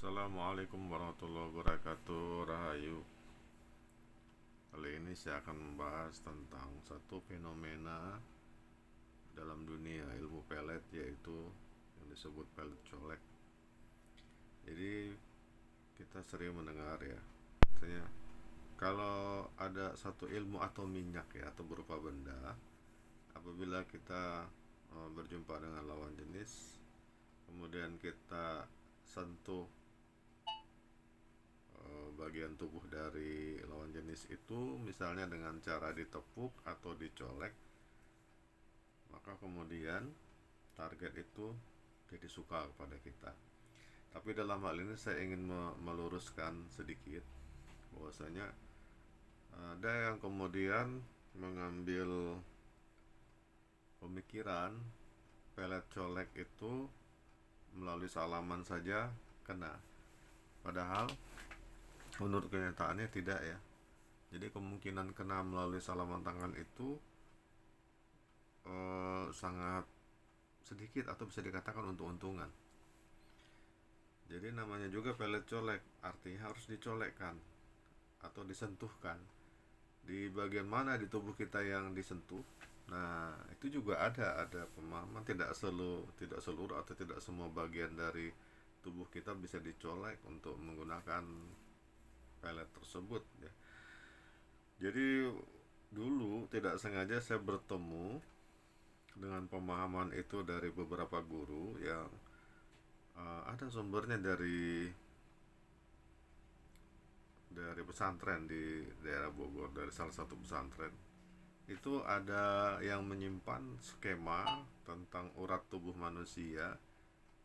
Assalamualaikum warahmatullahi wabarakatuh. Rahayu. Kali ini saya akan membahas tentang satu fenomena dalam dunia ilmu pelet, yaitu yang disebut pelet colek. Jadi kita sering mendengar ya, katanya kalau ada satu ilmu atau minyak ya, atau berupa benda, apabila kita berjumpa dengan lawan jenis, kemudian kita sentuh bagian tubuh dari lawan jenis itu, misalnya dengan cara ditepuk atau dicolek, maka kemudian target itu jadi suka kepada kita. Tapi dalam hal ini saya ingin meluruskan sedikit bahwasanya ada yang kemudian mengambil pemikiran pelet colek itu melalui salaman saja kena, padahal menurut kenyataannya tidak ya. Jadi kemungkinan kena melalui salaman tangan itu sangat sedikit atau bisa dikatakan untung-untungan. Jadi namanya juga pelet colek, artinya harus dicolekkan atau disentuhkan. Di bagian mana di tubuh kita yang disentuh? Nah, itu juga ada pemahaman tidak seluruh atau tidak semua bagian dari tubuh kita bisa dicolek untuk menggunakan pelet tersebut ya. Jadi dulu tidak sengaja saya bertemu dengan pemahaman itu dari beberapa guru yang ada sumbernya dari pesantren di daerah Bogor, dari salah satu pesantren. Itu ada yang menyimpan skema tentang urat tubuh manusia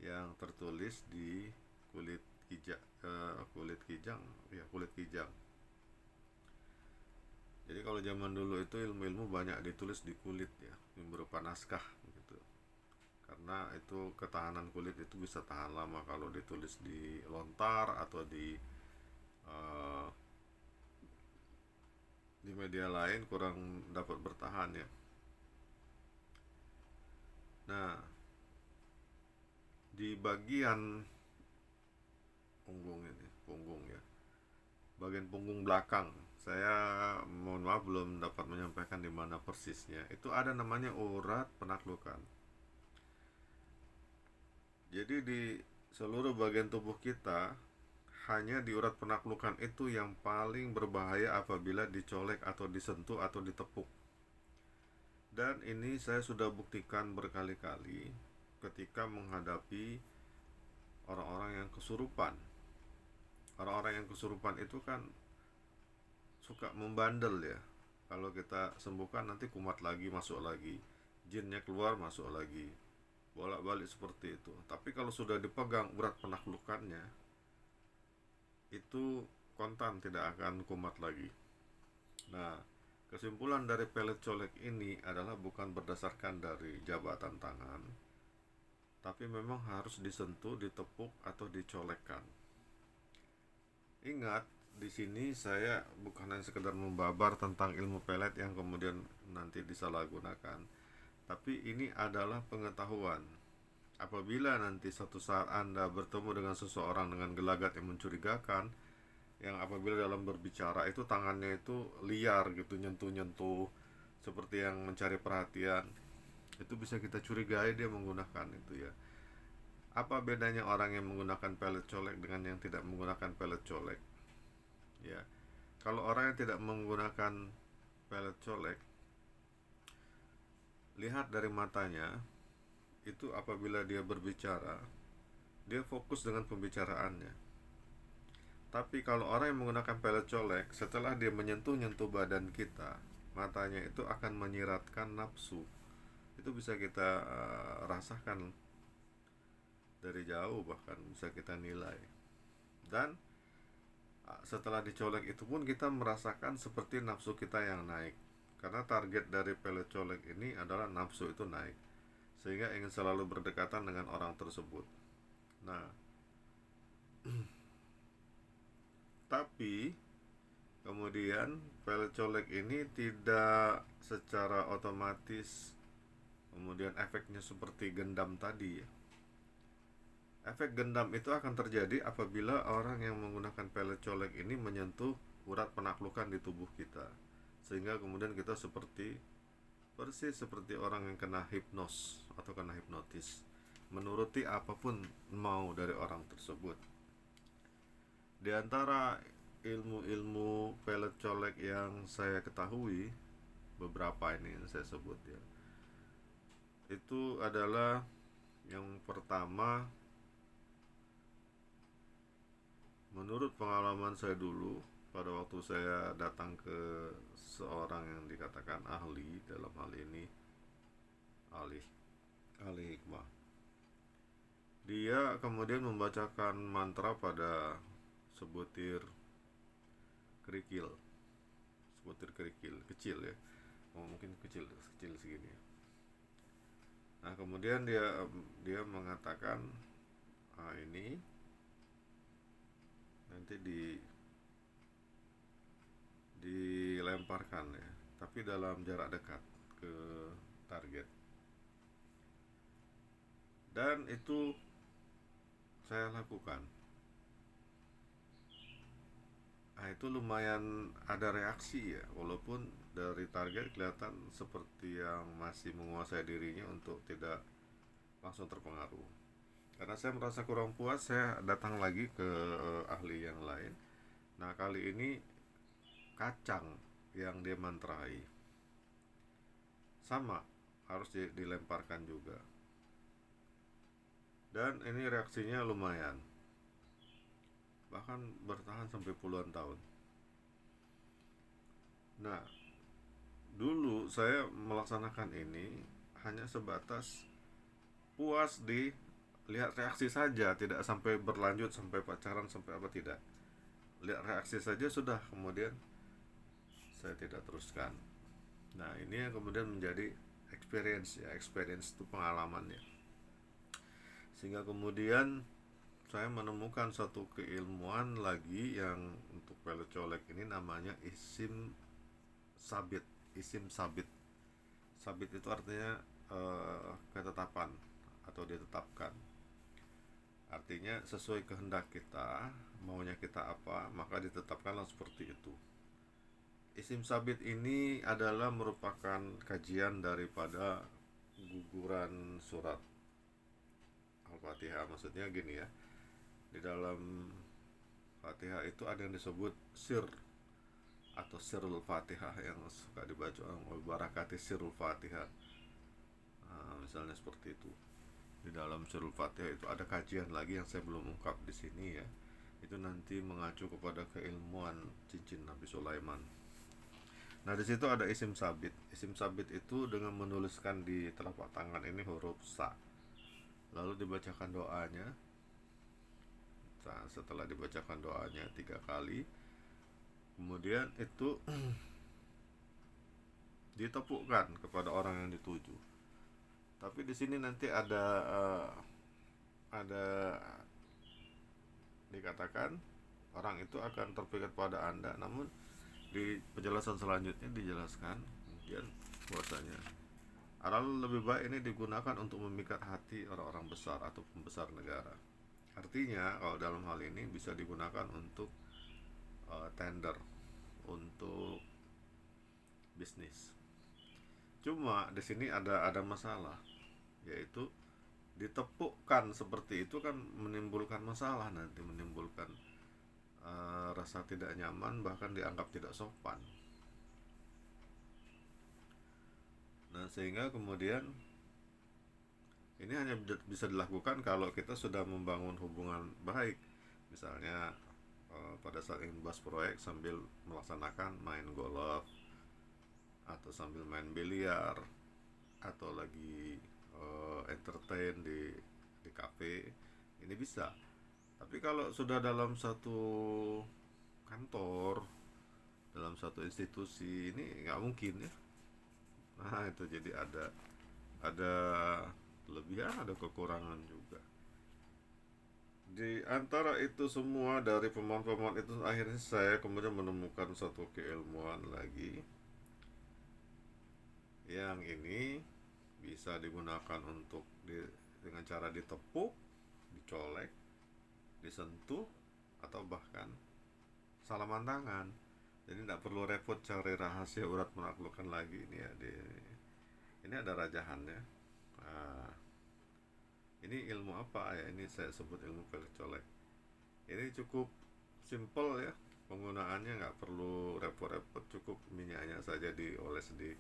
yang tertulis di kulit kijang, kulit kijang. Jadi kalau zaman dulu itu ilmu-ilmu banyak ditulis di kulit ya, yang berupa naskah gitu. Karena itu ketahanan kulit itu bisa tahan lama kalau ditulis di lontar atau uh, di media lain kurang dapat bertahan ya. Nah, di bagian punggung ya, bagian punggung belakang, saya mohon maaf belum dapat menyampaikan di mana persisnya, itu ada namanya urat penaklukan. Jadi di seluruh bagian tubuh kita, hanya di urat penaklukan itu yang paling berbahaya apabila dicolek atau disentuh atau ditepuk. Dan ini saya sudah buktikan berkali-kali ketika menghadapi orang-orang yang kesurupan. Orang-orang yang kesurupan itu kan suka membandel ya. Kalau kita sembuhkan nanti kumat lagi, masuk lagi, jinnya keluar, masuk lagi, bolak-balik seperti itu. Tapi kalau sudah dipegang urat penaklukannya, itu kontan tidak akan kumat lagi. Nah, kesimpulan dari pelet colek ini adalah bukan berdasarkan dari jabatan tangan, tapi memang harus disentuh, ditepuk, atau dicolekkan. Ingat, di sini saya bukan hanya sekedar membabar tentang ilmu pelet yang kemudian nanti disalahgunakan, tapi ini adalah pengetahuan. Apabila nanti suatu saat Anda bertemu dengan seseorang dengan gelagat yang mencurigakan, yang apabila dalam berbicara itu tangannya itu liar gitu, nyentuh-nyentuh seperti yang mencari perhatian, itu bisa kita curigai dia menggunakan itu ya. Apa bedanya orang yang menggunakan pelet colek dengan yang tidak menggunakan pelet colek? Ya, kalau orang yang tidak menggunakan pelet colek, lihat dari matanya, itu apabila dia berbicara, dia fokus dengan pembicaraannya. Tapi kalau orang yang menggunakan pelet colek, setelah dia menyentuh-nyentuh badan kita, matanya itu akan menyiratkan nafsu. Itu bisa kita rasakan dari jauh, bahkan bisa kita nilai. Dan setelah dicolek itu pun kita merasakan seperti nafsu kita yang naik, karena target dari pelet colek ini adalah nafsu itu naik, sehingga ingin selalu berdekatan dengan orang tersebut. Nah, tapi kemudian pelet colek ini tidak secara otomatis kemudian efeknya seperti gendam tadi ya. Efek gendam itu akan terjadi apabila orang yang menggunakan pelet colek ini menyentuh urat penaklukan di tubuh kita, sehingga kemudian kita persis seperti orang yang kena hipnos atau kena hipnotis, menuruti apapun mau dari orang tersebut. Di antara ilmu-ilmu pelet colek yang saya ketahui, beberapa ini yang saya sebut ya, itu adalah yang pertama, menurut pengalaman saya dulu pada waktu saya datang ke seorang yang dikatakan ahli dalam hal ini, ahli ahli hikmah, dia kemudian membacakan mantra pada sebutir kerikil, sebutir kerikil kecil ya, mungkin kecil kecil segini. Nah kemudian dia mengatakan, ini nanti dilemparkan ya, tapi dalam jarak dekat ke target. Dan itu saya lakukan. Nah itu lumayan ada reaksi ya, walaupun dari target kelihatan seperti yang masih menguasai dirinya untuk tidak langsung terpengaruh. Karena saya merasa kurang puas, saya datang lagi ke ahli yang lain. Nah kali ini kacang yang dia mantrai sama, harus dilemparkan juga. Dan ini reaksinya lumayan, bahkan bertahan sampai puluhan tahun. Nah dulu saya melaksanakan ini hanya sebatas puas di lihat reaksi saja, tidak sampai berlanjut sampai pacaran sampai apa, tidak. Lihat reaksi saja sudah, kemudian saya tidak teruskan. Nah ini yang kemudian menjadi experience ya, experience itu pengalaman ya, sehingga kemudian saya menemukan satu keilmuan lagi yang untuk pelet colek ini, namanya isim sabit. Isim sabit, sabit itu artinya ketetapan atau ditetapkan. Artinya sesuai kehendak kita, maunya kita apa, maka ditetapkanlah seperti itu. Isim sabit ini adalah merupakan kajian daripada guguran surat Al-Fatihah. Maksudnya gini ya, di dalam Fatihah itu ada yang disebut sir atau sirul Fatihah yang suka dibaca oleh barakati sirul Fatihah. Misalnya seperti itu. Di dalam sirul Fatihah itu ada kajian lagi yang saya belum ungkap di sini ya. Itu nanti mengacu kepada keilmuan cincin Nabi Sulaiman. Nah di situ ada isim sabit. Isim sabit itu dengan menuliskan di telapak tangan ini huruf sa, lalu dibacakan doanya. Nah, setelah dibacakan doanya 3 kali, kemudian itu ditepukkan kepada orang yang dituju. Tapi di sini nanti ada dikatakan orang itu akan terpikat pada Anda, namun di penjelasan selanjutnya dijelaskan kemudian bahwasanya lebih baik ini digunakan untuk memikat hati orang-orang besar atau pembesar negara. Artinya kalau dalam hal ini bisa digunakan untuk tender, untuk bisnis. Cuma di sini ada masalah, yaitu ditepukkan seperti itu kan menimbulkan masalah, nanti menimbulkan rasa tidak nyaman, bahkan dianggap tidak sopan. Nah sehingga kemudian ini hanya bisa dilakukan kalau kita sudah membangun hubungan baik. Misalnya pada saat ingin bahas proyek sambil melaksanakan main golf, atau sambil main biliar, atau lagi entertain di kafe, ini bisa. Tapi kalau sudah dalam satu kantor, dalam satu institusi, ini nggak mungkin ya. Nah itu jadi ada kelebihan, ada kekurangan juga. Di antara itu semua, dari pemahaman itu, akhirnya saya kemudian menemukan satu keilmuan lagi, yang ini bisa digunakan untuk dengan cara ditepuk dicolek, disentuh, atau bahkan salaman tangan. Jadi tidak perlu repot cari rahasia urat menaklukkan lagi. Ini ya, ini ada rajahannya. Nah, ini ilmu apa ya? Ini saya sebut ilmu pelet colek. Ini cukup simple ya, penggunaannya nggak perlu repot-repot, cukup minyaknya saja dioles di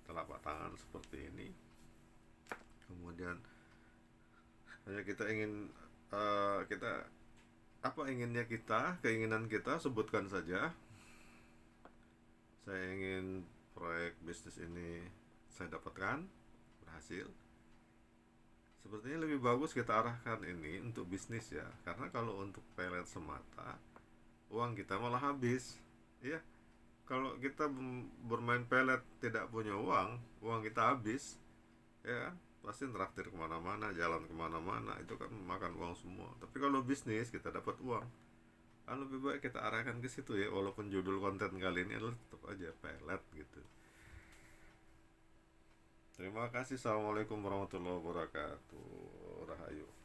telapak tangan seperti ini. Kemudian hanya kita ingin kita apa inginnya kita, keinginan kita sebutkan saja. Saya ingin proyek bisnis ini saya dapatkan, berhasil. Sepertinya lebih bagus kita arahkan ini untuk bisnis ya, karena kalau untuk pelet semata uang kita malah habis ya. Kalau kita bermain pelet tidak punya uang kita habis ya kan, pasti traktir kemana-mana, jalan kemana-mana, itu kan makan uang semua. Tapi kalau bisnis kita dapat uang, kan lebih baik kita arahkan ke situ ya, walaupun judul konten kali ini adalah tetap aja pelet gitu. Terima kasih. Assalamualaikum warahmatullahi wabarakatuh. Rahayu.